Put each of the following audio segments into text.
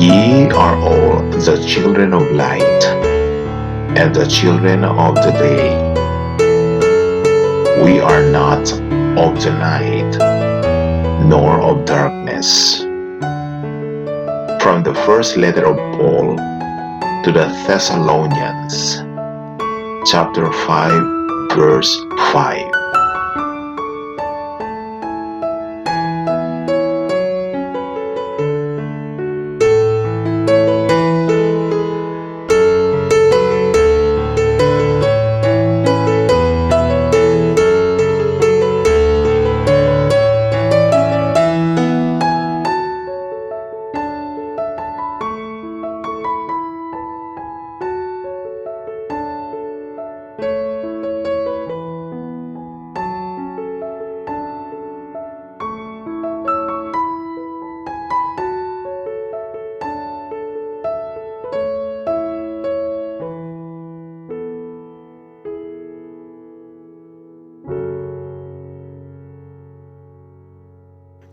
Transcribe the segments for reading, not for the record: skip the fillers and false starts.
Ye are all the children of light, and the children of the day. We are not of the night, nor of darkness. From the first letter of Paul to the Thessalonians, chapter 5, verse 5.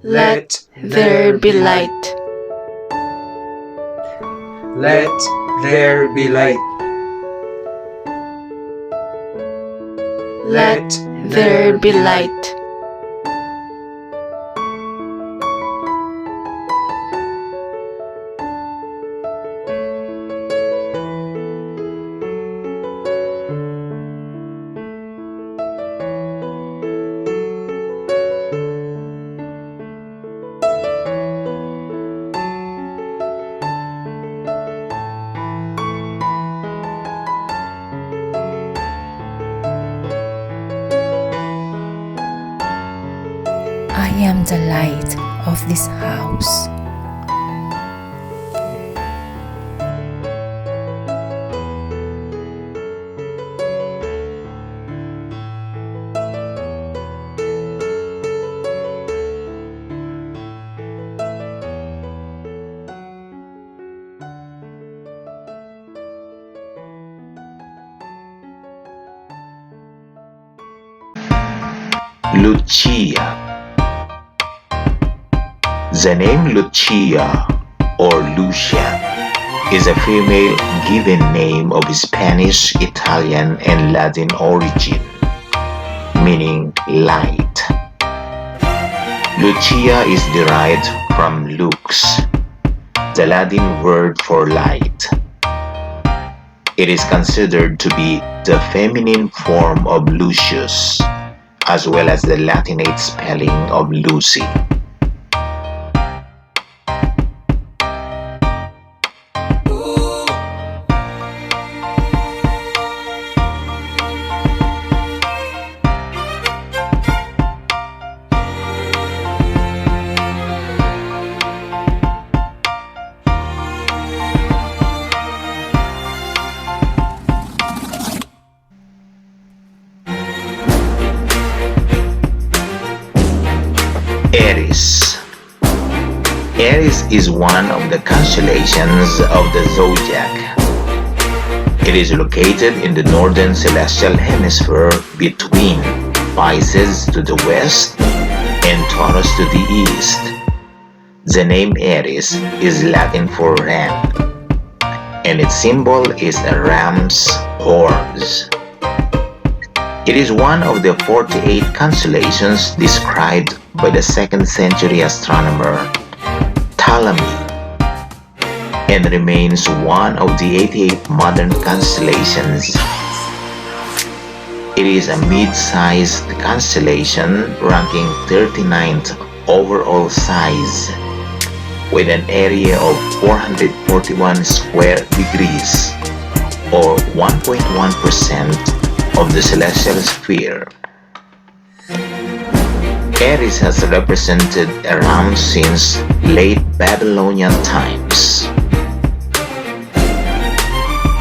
Let there be light. Let there be light. Let there be light. I am the light of this house. Lucia. The name Lucia or Lucia is a female given name of Spanish, Italian, and Latin origin, meaning light. Lucia is derived from lux, the Latin word for light. It is considered to be the feminine form of Lucius, as well as the Latinate spelling of Lucy. Aries. Aries is one of the constellations of the zodiac. It is located in the northern celestial hemisphere between Pisces to the west and Taurus to the east. The name Aries is Latin for ram, and its symbol is a ram's horns. It is one of the 48 constellations described by the 2nd century astronomer Ptolemy, and remains one of the 88 modern constellations. It is a mid-sized constellation ranking 39th overall size, with an area of 441 square degrees or 1.1% of the celestial sphere. Aries has represented a ram since late Babylonian times.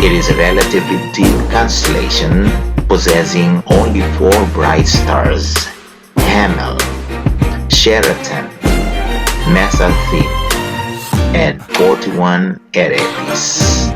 It is a relatively deep constellation possessing only 4 bright stars: Hamel, Sheraton, Mesathin, and 41 Eris.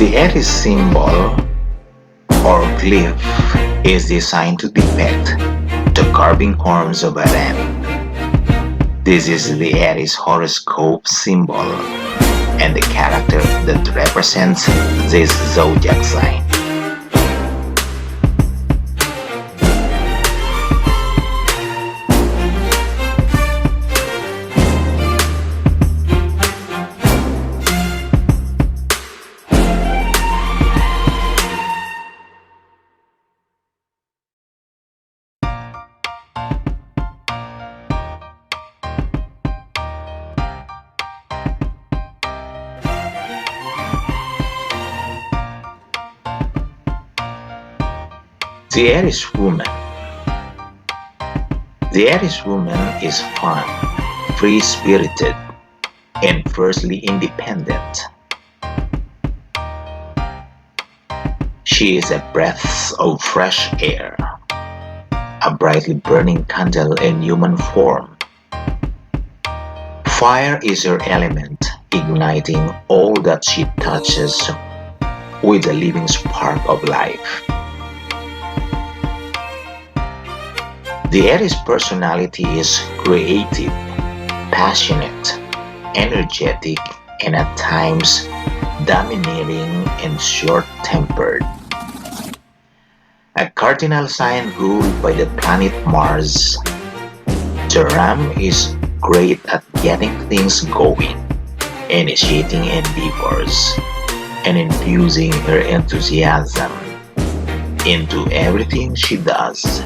The Aries symbol or glyph is designed to depict the carving horns of a ram. This is the Aries horoscope symbol and the character that represents this zodiac sign. The Aries woman. The Aries woman is fun, free-spirited, and fiercely independent. She is a breath of fresh air, a brightly burning candle in human form. Fire is her element, igniting all that she touches with a living spark of life. The Aries personality is creative, passionate, energetic, and at times dominating and short-tempered. A cardinal sign ruled by the planet Mars, the Ram is great at getting things going, initiating endeavors, and infusing her enthusiasm into everything she does.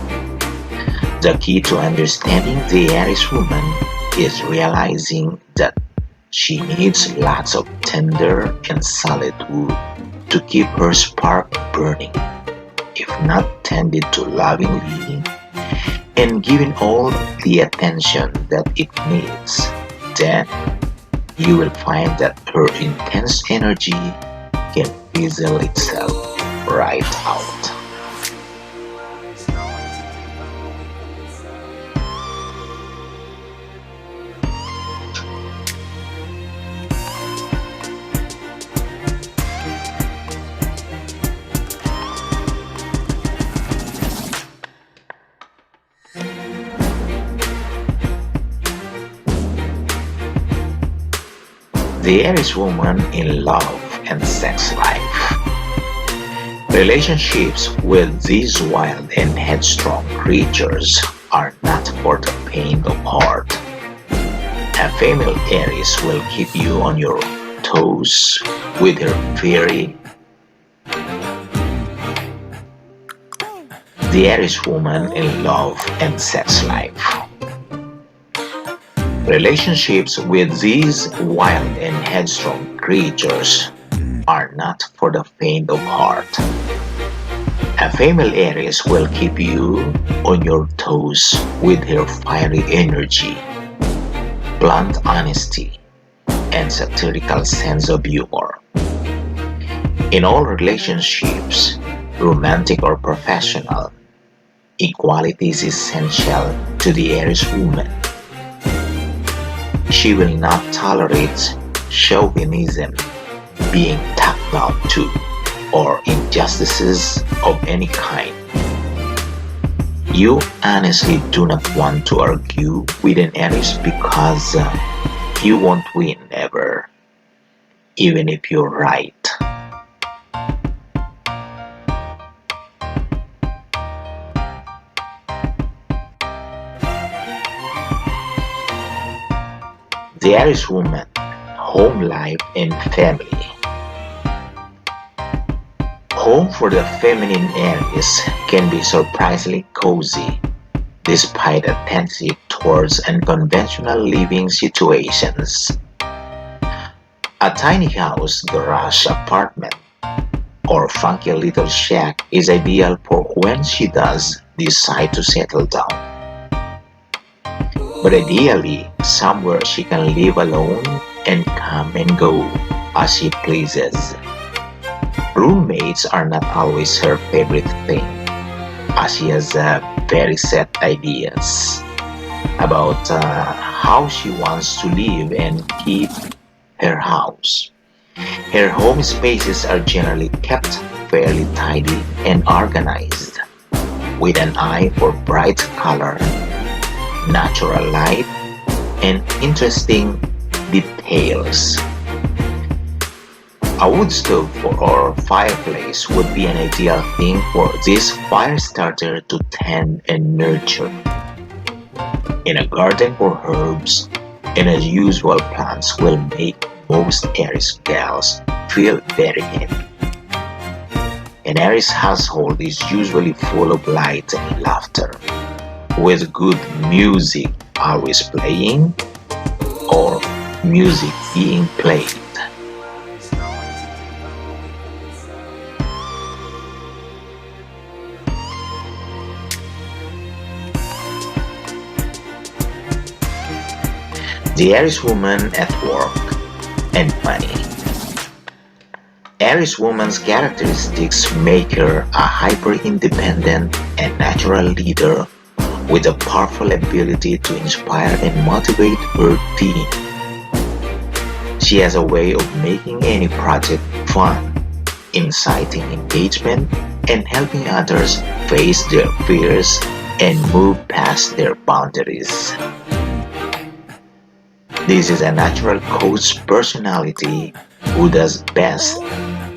The key to understanding the Aries woman is realizing that she needs lots of tender and solid wood to keep her spark burning. If not tended to lovingly and given all the attention that it needs, then you will find that her intense energy can fizzle itself right out. The Aries woman in love and sex life. Relationships with these wild and headstrong creatures are not for the faint of heart. A female Aries will keep you on your toes with her fiery. The Aries woman in love and sex life. Relationships with these wild and headstrong creatures are not for the faint of heart. A female Aries will keep you on your toes with her fiery energy, blunt honesty, and satirical sense of humor. In all relationships, romantic or professional, equality is essential to the Aries woman. She will not tolerate chauvinism, being tapped out to, or injustices of any kind. You honestly do not want to argue with an Aries because you won't win ever, even if you're right. The Aries woman, home life and family. Home for the feminine Aries can be surprisingly cozy, despite a tendency towards unconventional living situations. A tiny house, garage, apartment, or funky little shack is ideal for when she does decide to settle down. But ideally, somewhere she can live alone and come and go as she pleases. Roommates are not always her favorite thing, as she has very set ideas about how she wants to live and keep her house. Her home spaces are generally kept fairly tidy and organized, with an eye for bright color, natural light, and interesting details. A wood stove or fireplace would be an ideal thing for this fire starter to tend and nurture. In a garden for herbs and as usual plants will make most Aries gals feel very happy. An Aries household is usually full of light and laughter, with good music always playing or music being played. The Aries woman at work and money. Aries woman's characteristics make her a hyper-independent and natural leader with a powerful ability to inspire and motivate her team. She has a way of making any project fun, inciting engagement, and helping others face their fears and move past their boundaries. This is a natural coach personality who does best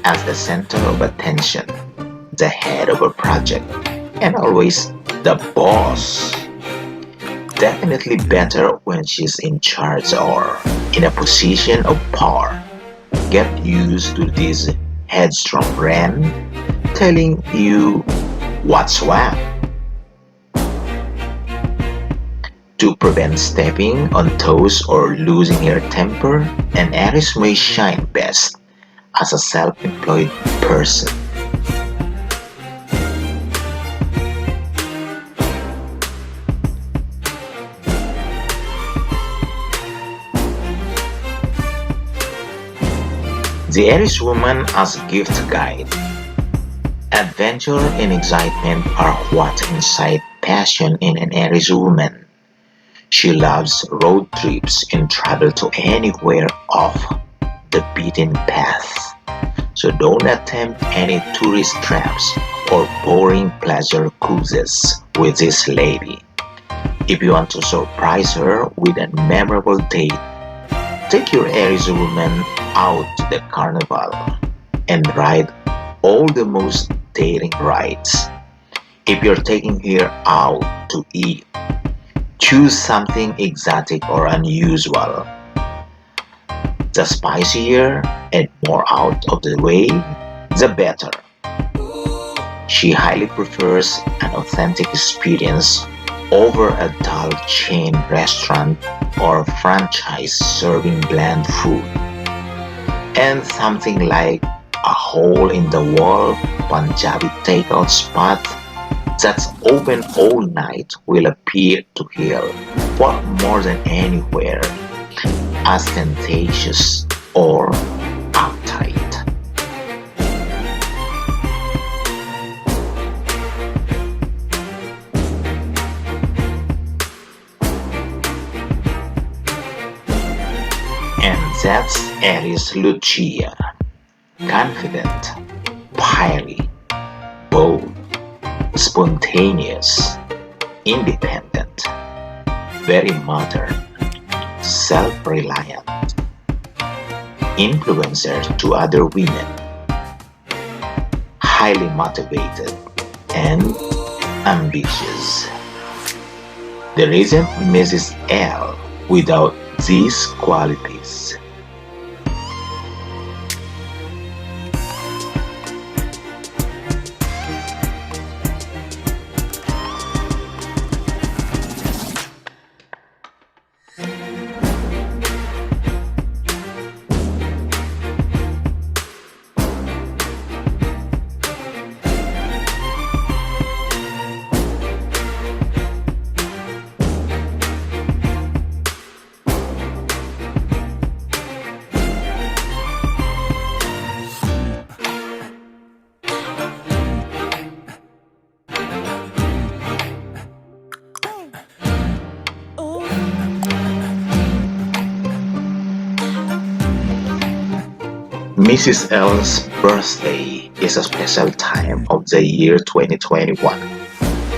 as the center of attention, the head of a project, and always the boss. Definitely better when she's in charge or in a position of power. Get used to this headstrong Ren telling you what's what. To prevent stepping on toes or losing your temper, an Aries may shine best as a self-employed person. The Aries woman as gift guide. Adventure and excitement are what incite passion in an Aries woman. She loves road trips and travel to anywhere off the beaten path. So don't attempt any tourist traps or boring pleasure cruises with this lady. If you want to surprise her with a memorable date, take your Aries woman out to the carnival and ride all the most daring rides. If you're taking her out to eat, choose something exotic or unusual. The spicier and more out of the way, the better. She highly prefers an authentic experience over a dull chain restaurant or franchise serving bland food. And something like a hole-in-the-wall Punjabi takeout spot that's open all night will appeal to her far more than anywhere ostentatious or uptight. And that's Aries Lucia. Confident, fiery, bold, spontaneous, independent, very modern, self-reliant, influencer to other women, highly motivated, and ambitious. There isn't Mrs. L without these qualities. Mrs. L's birthday is a special time of the year 2021,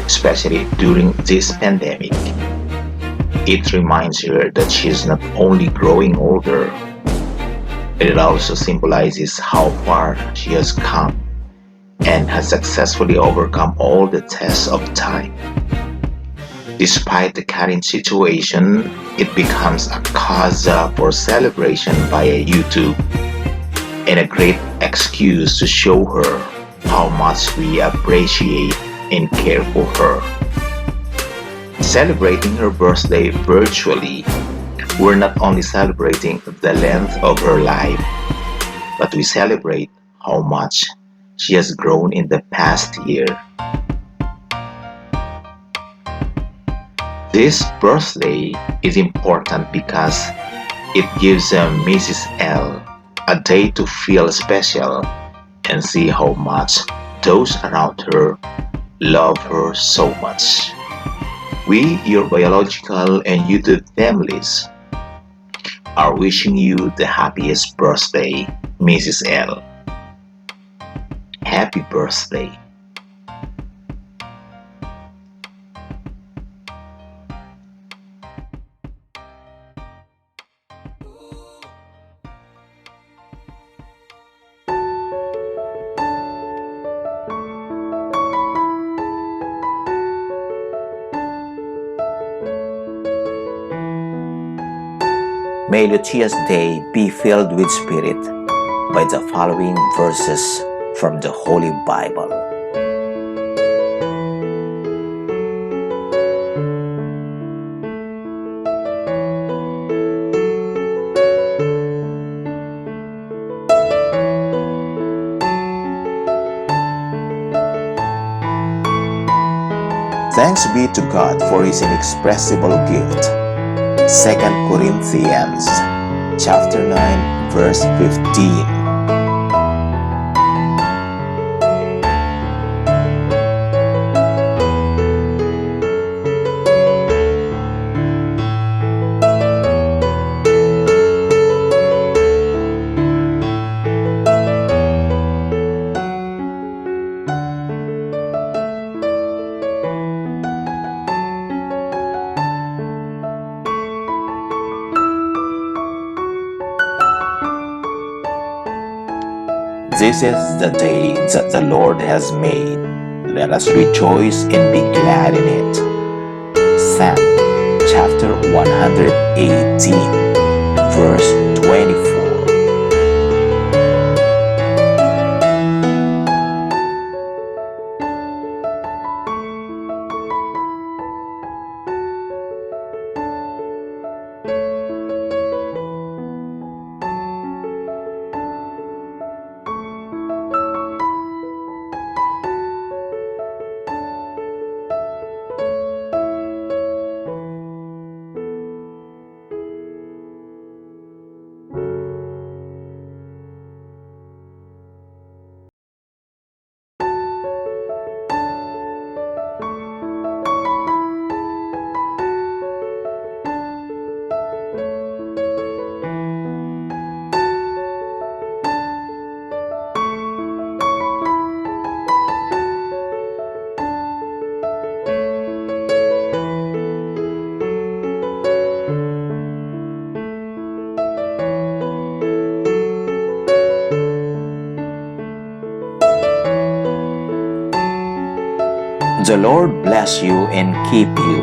especially during this pandemic. It reminds her that she is not only growing older, it also symbolizes how far she has come and has successfully overcome all the tests of time. Despite the current situation, it becomes a cause for celebration via YouTube and a great excuse to show her how much we appreciate and care for her. Celebrating her birthday virtually, we're not only celebrating the length of her life, but we celebrate how much she has grown in the past year. This birthday is important because it gives Mrs. L a day to feel special and see how much those around her love her so much. We, your biological and YouTube families, are wishing you the happiest birthday, Mrs. L. Happy birthday. May Lucia's day be filled with spirit by the following verses from the Holy Bible. Thanks be to God for His inexpressible gift. 2 Corinthians chapter 9 verse 15. This is the day that the Lord has made. Let us rejoice and be glad in it. Psalm chapter 118, verse 24. The Lord bless you and keep you.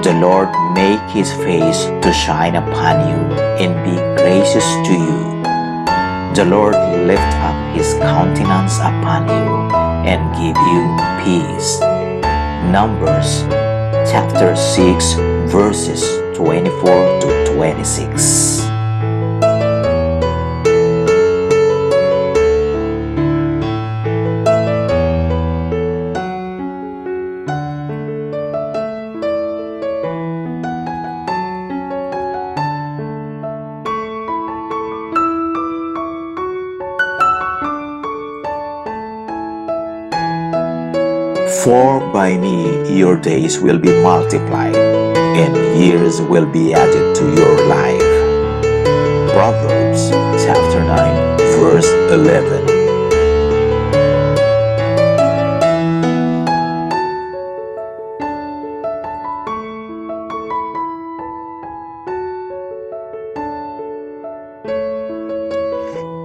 The Lord make His face to shine upon you and be gracious to you. The Lord lift up His countenance upon you and give you peace. Numbers chapter 6 verses 24 to 26. For by me your days will be multiplied, and years will be added to your life. Proverbs chapter 9 verse 11.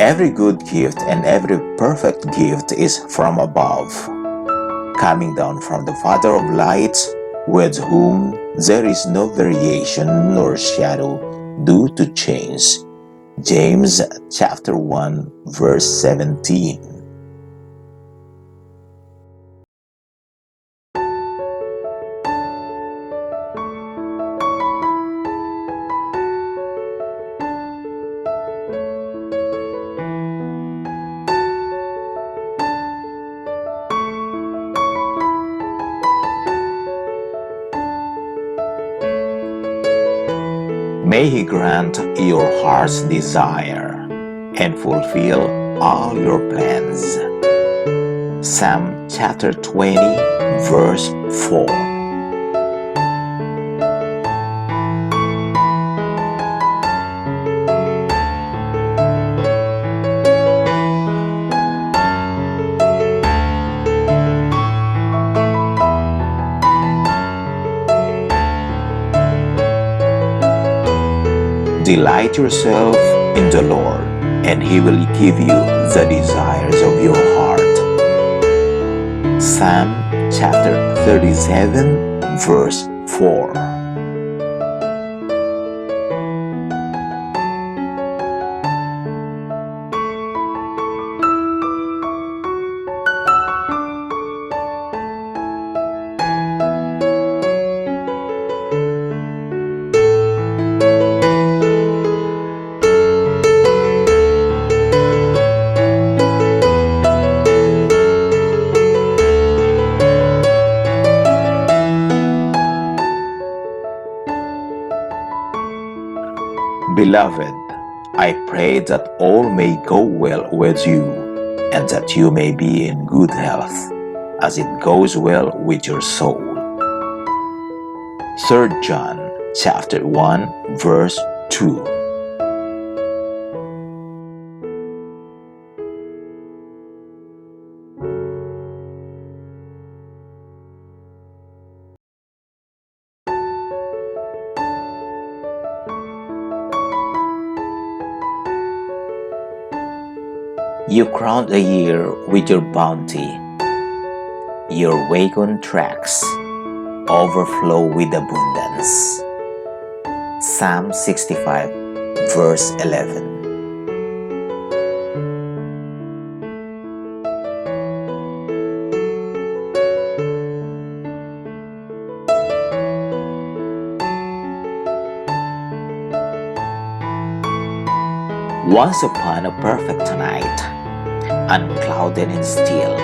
Every good gift and every perfect gift is from above, coming down from the Father of lights, with whom there is no variation nor shadow due to change. James chapter 1 verse 17. May He grant your heart's desire and fulfill all your plans. Psalm chapter 20 verse 4. Delight yourself in the Lord, and He will give you the desires of your heart. Psalm chapter 37 verse 4. Beloved, I pray that all may go well with you, and that you may be in good health, as it goes well with your soul. 3 John chapter 1 verse 2. You crown a year with your bounty. Your wagon tracks overflow with abundance. Psalm 65 verse 11. Once upon a perfect night, unclouded and still,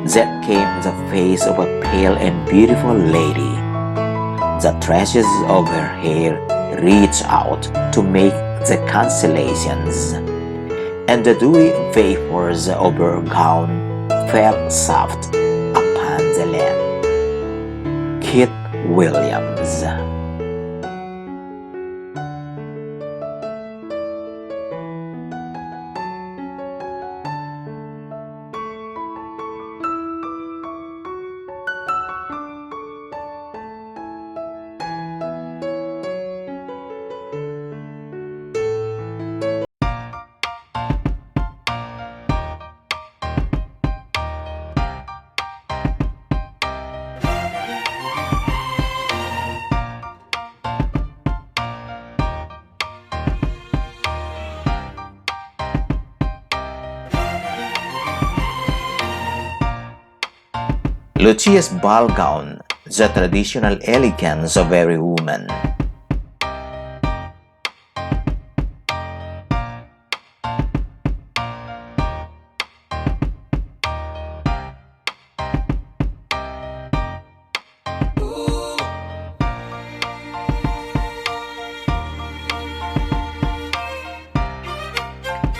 there came the face of a pale and beautiful lady. The tresses of her hair reached out to make the constellations, and the dewy vapors of her gown fell soft upon the land. Kit Williams. Lucia's ball gown, the traditional elegance of every woman.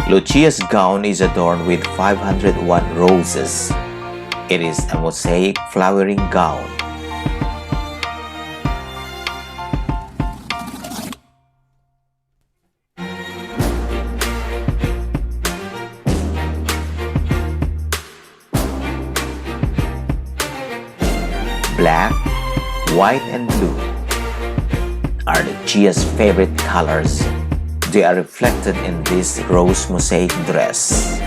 Lucia's gown is adorned with 501 roses. It is a mosaic flowering gown. Black, white, and blue are Lucia's favorite colors. They are reflected in this rose mosaic dress.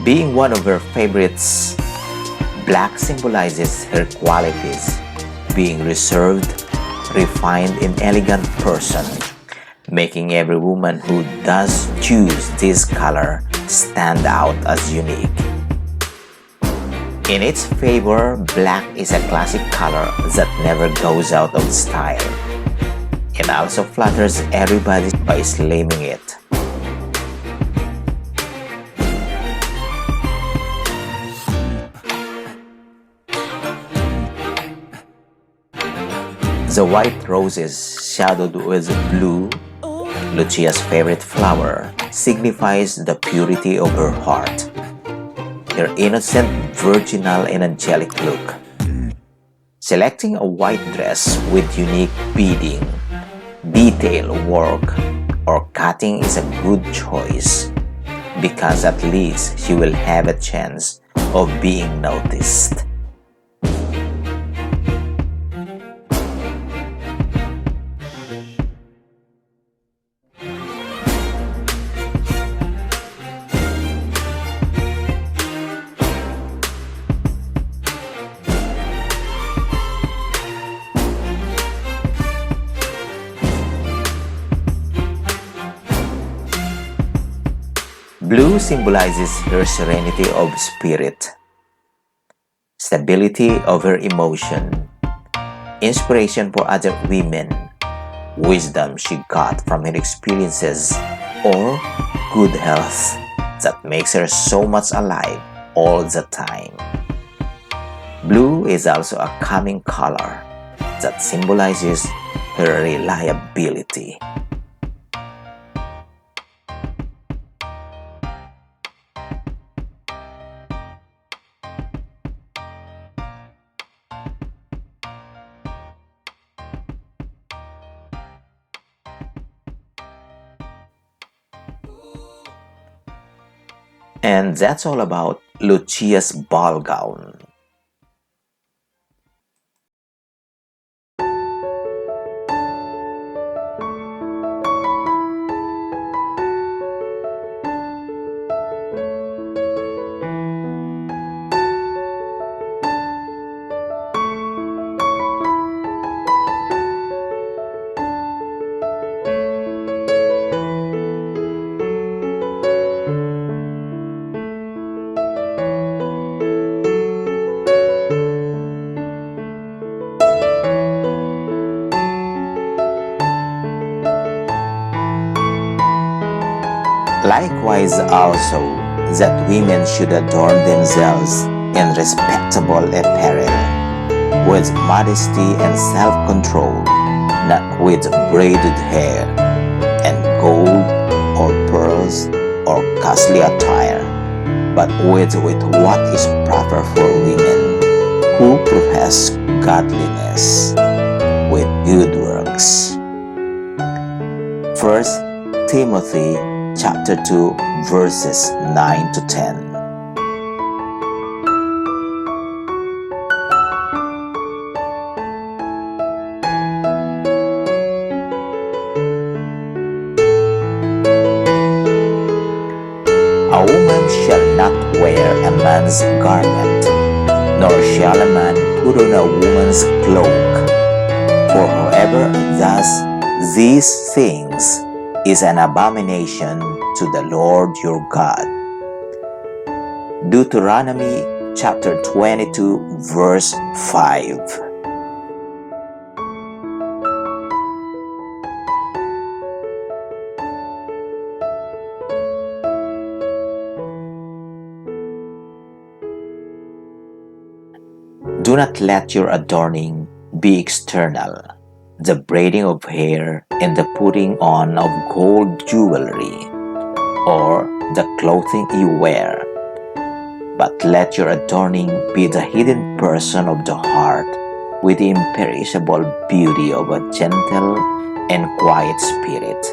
Being one of her favorites, black symbolizes her qualities, being reserved, refined, and elegant person, making every woman who does choose this color stand out as unique. In its favor, black is a classic color that never goes out of style. It also flatters everybody by slimming it. The white roses shadowed with blue, Lucia's favorite flower, signifies the purity of her heart, her innocent, virginal, and angelic look. Selecting a white dress with unique beading, detail work, or cutting is a good choice because at least she will have a chance of being noticed. Blue symbolizes her serenity of spirit, stability of her emotion, inspiration for other women, wisdom she got from her experiences, or good health that makes her so much alive all the time. Blue is also a calming color that symbolizes her reliability. And that's all about Lucia's ball gown. Likewise also, that women should adorn themselves in respectable apparel, with modesty and self-control, not with braided hair, and gold or pearls or costly attire, but with what is proper for women who profess godliness with good works. 1 Timothy chapter 2 verses 9 to 10. A woman shall not wear a man's garment, nor shall a man put on a woman's cloak. For whoever does these things is an abomination to the Lord your God. Deuteronomy chapter 22 verse 5. Do not let your adorning be external, the braiding of hair and the putting on of gold jewelry, or the clothing you wear. But let your adorning be the hidden person of the heart, with the imperishable beauty of a gentle and quiet spirit,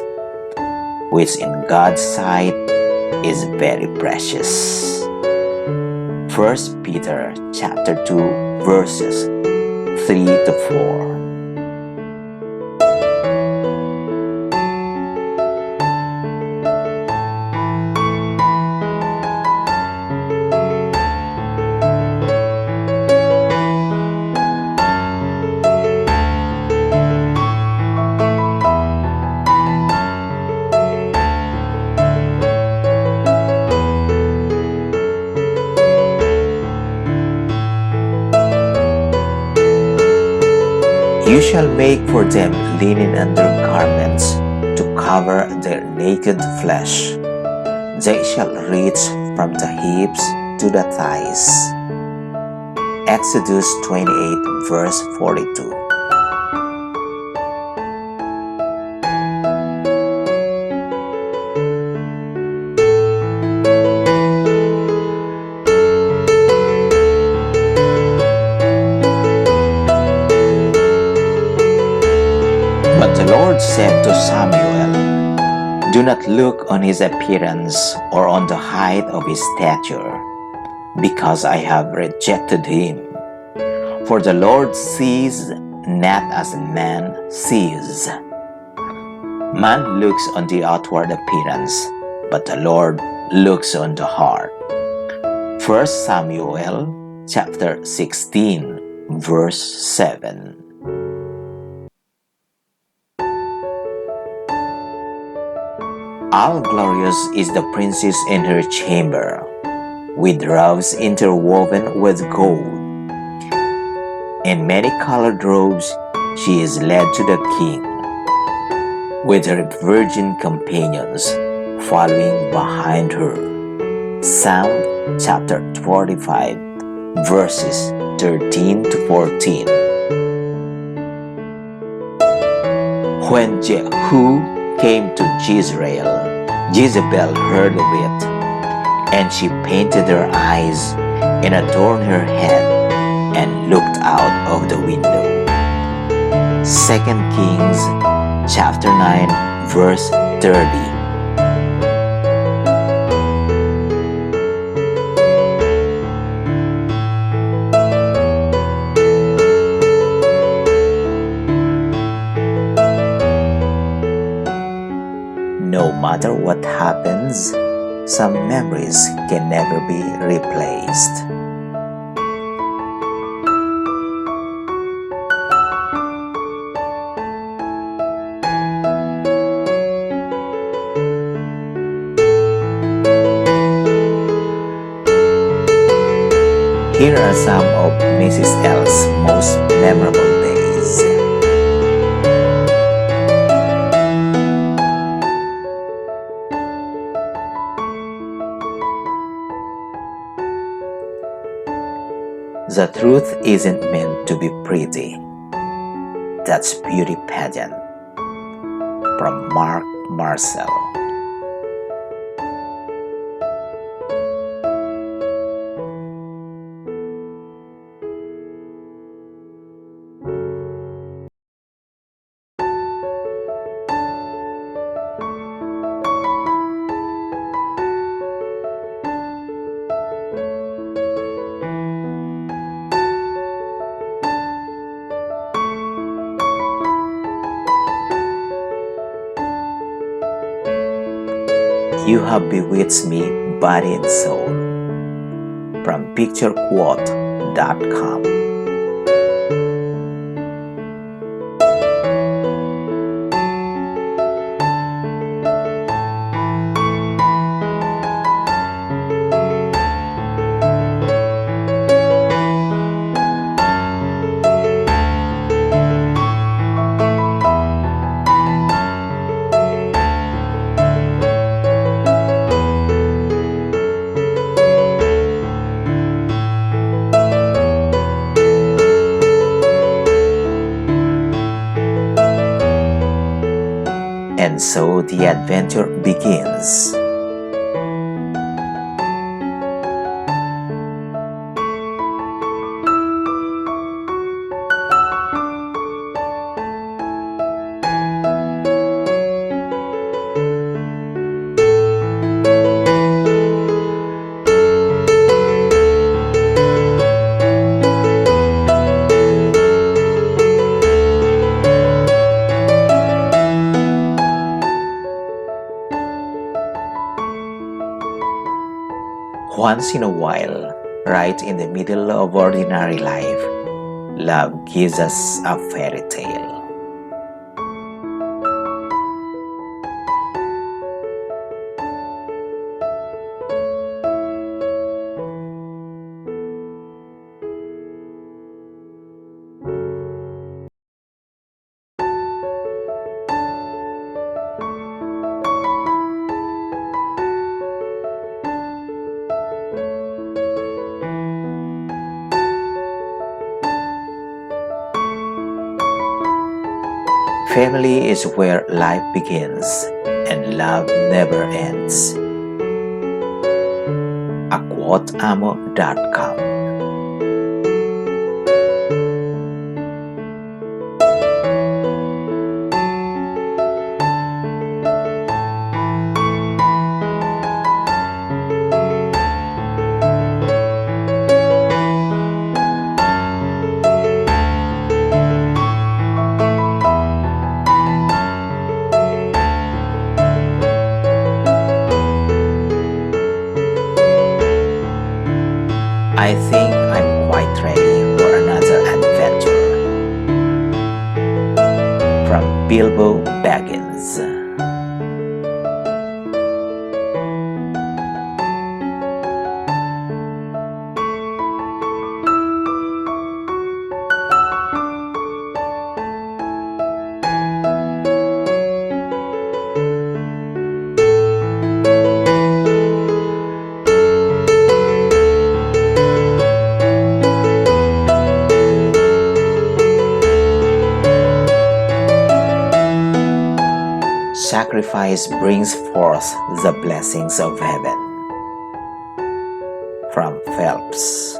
which in God's sight is very precious. 1 Peter chapter 2 verses 3 to 4. You shall make for them linen undergarments to cover their naked flesh. They shall reach from the hips to the thighs. Exodus 28 verse 42. But the Lord said to Samuel, "Do not look on his appearance or on the height of his stature, because I have rejected him. For the Lord sees not as man sees. Man looks on the outward appearance, but the Lord looks on the heart." 1 Samuel chapter 16 verse 7. All glorious is the princess in her chamber, with robes interwoven with gold. In many-colored robes she is led to the king, with her virgin companions following behind her. Psalm chapter 45 verses 13 to 14. When Jehu came to Jezreel, Jezebel heard of it, and she painted her eyes and adorned her head and looked out of the window. 2 Kings chapter 9 verse 30. No matter what happens, some memories can never be replaced. Here are some of Mrs. L's most memorable days. The truth isn't meant to be pretty. That's beauty pageant. From Mark Marcel. You have bewitched me, body and soul. From picturequote.com. And so the adventure begins. Once in a while, right in the middle of ordinary life, love gives us a fairy tale. Family is where life begins and love never ends. aquoteamo.com. I think I'm quite ready for another adventure. From Bilbo Baggins. Sacrifice brings forth the blessings of heaven. From Phelps.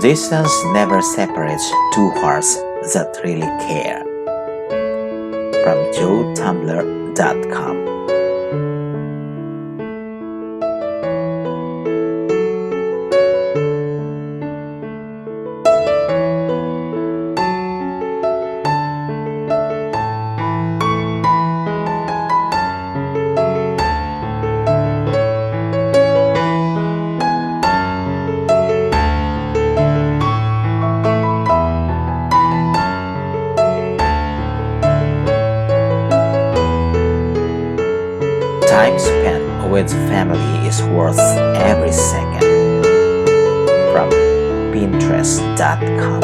Distance never separates two hearts that really care. From joetumblr.com. Time spent with family is worth every second. From Pinterest.com.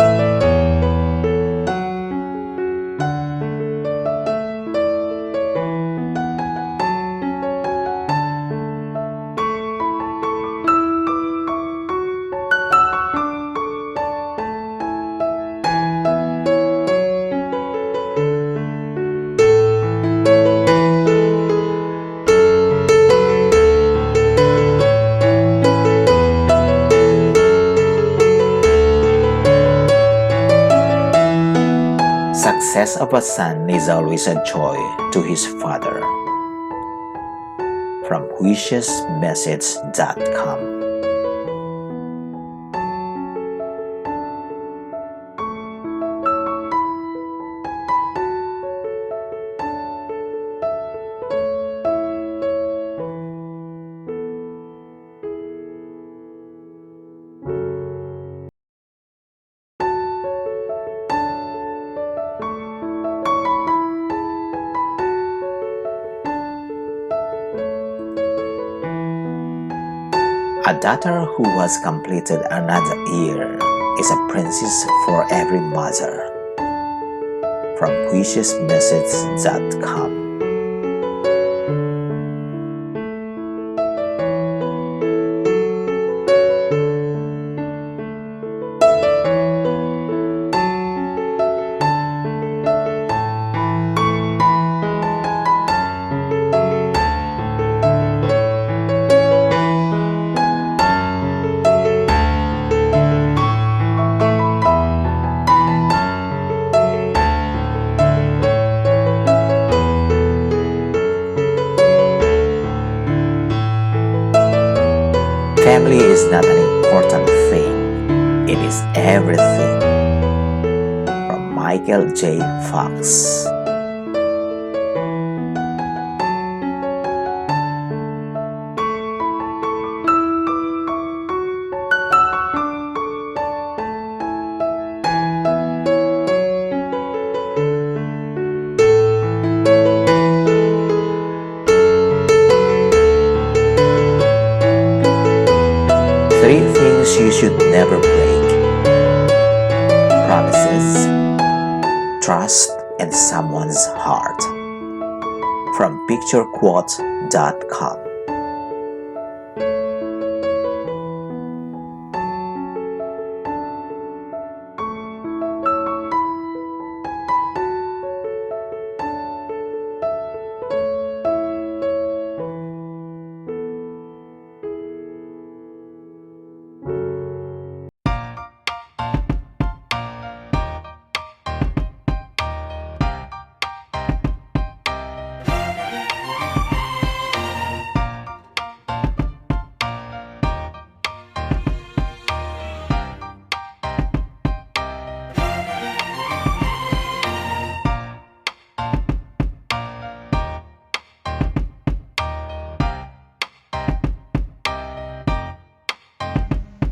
Success of a son is always a joy to his father. From wishesmessage.com. A daughter who has completed another year is a princess for every mother. From wishesmessage.com. Family is not an important thing, it is everything. From Michael J. Fox. Three things you should never break: promises, trust, and someone's heart. From picturequote.com.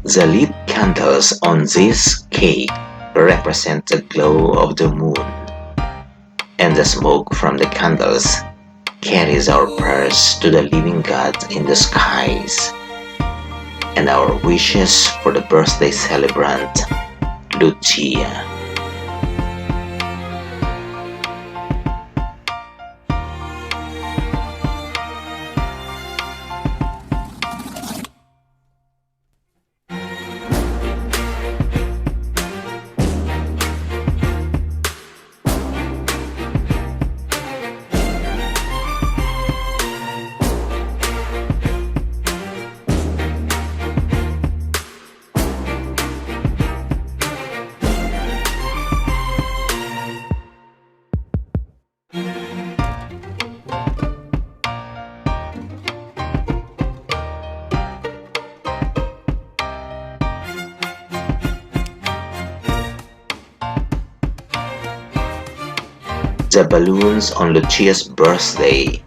The lit candles on this cake represent the glow of the moon, and the smoke from the candles carries our prayers to the living God in the skies, and our wishes for the birthday celebrant, Lucia. The balloons on Lucia's birthday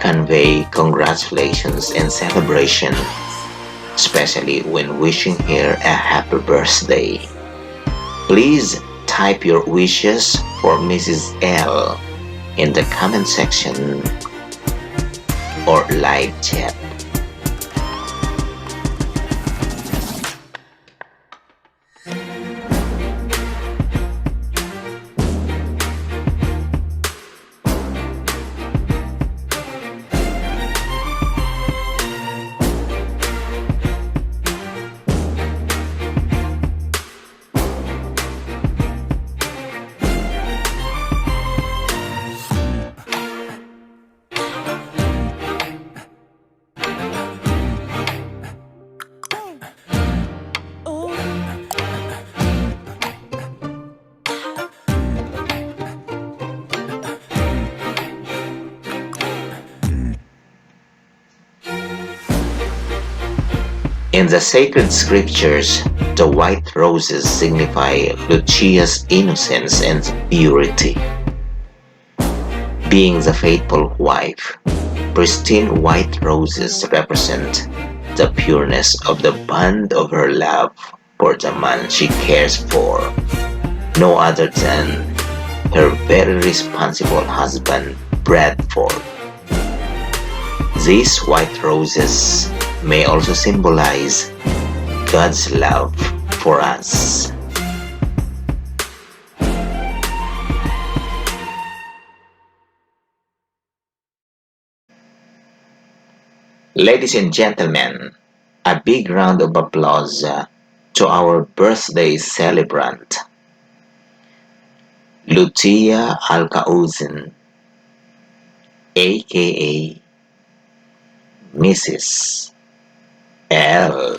convey congratulations and celebration, especially when wishing her a happy birthday. Please type your wishes for Mrs. L in the comment section or live chat. In the sacred scriptures, the white roses signify Lucia's innocence and purity. Being the faithful wife, pristine white roses represent the pureness of the bond of her love for the man she cares for, no other than her very responsible husband, Bradford. These white roses may also symbolize God's love for us. Ladies and gentlemen, a big round of applause to our birthday celebrant, Lucia Alcauzen, aka Mrs. L.